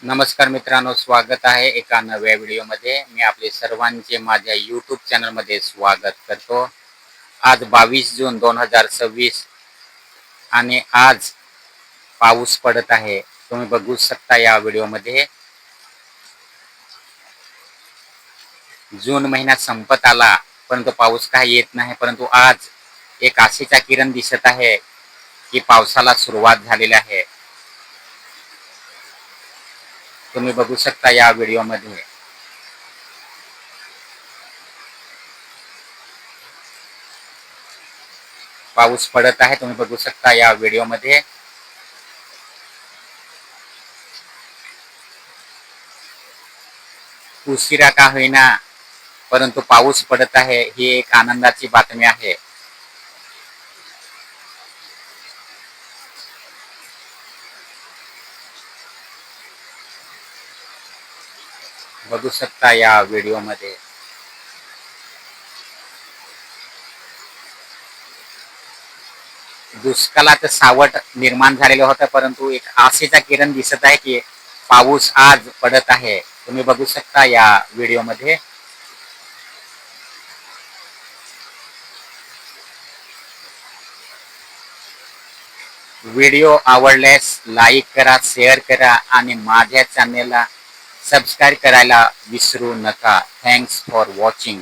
नमस्कार मित्रांनो, स्वागत आहे एका नव्या व्हिडिओमध्ये. मी आपले सर्वांचे माझ्या यूट्यूब चॅनलमध्ये स्वागत करतो. आज 22 जून 2026 आणि आज पाऊस पडत आहे. तुम्ही बघू शकता या व्हिडिओमध्ये. जून महिना संपत आला परंतु पाऊस काही येत नाही, परंतु आज एक आशेचा किरण दिसत आहे की पावसाला सुरुवात झालेली आहे. तुम्ही बघू शकता या व्हिडिओमध्ये. पाऊस पडत आहे, तुम्ही बघू शकता या व्हिडिओमध्ये. उशिरा का होईना परंतु पाऊस पडत आहे, ही एक आनंदाची बातमी आहे. बघू शकता या व्हिडिओमध्ये. दुष्काळाचं सावट निर्माण झालेलं होतं, परंतु एक आशेचा किरण दिसत आहे की पाऊस आज पडत आहे. तुम्ही बघू शकता या व्हिडिओमध्ये. व्हिडिओ आवडल्यास लाईक करा, शेअर करा आणि माझ्या चॅनेलला सबस्क्राईब करायला विसरू नका. Thanks for watching.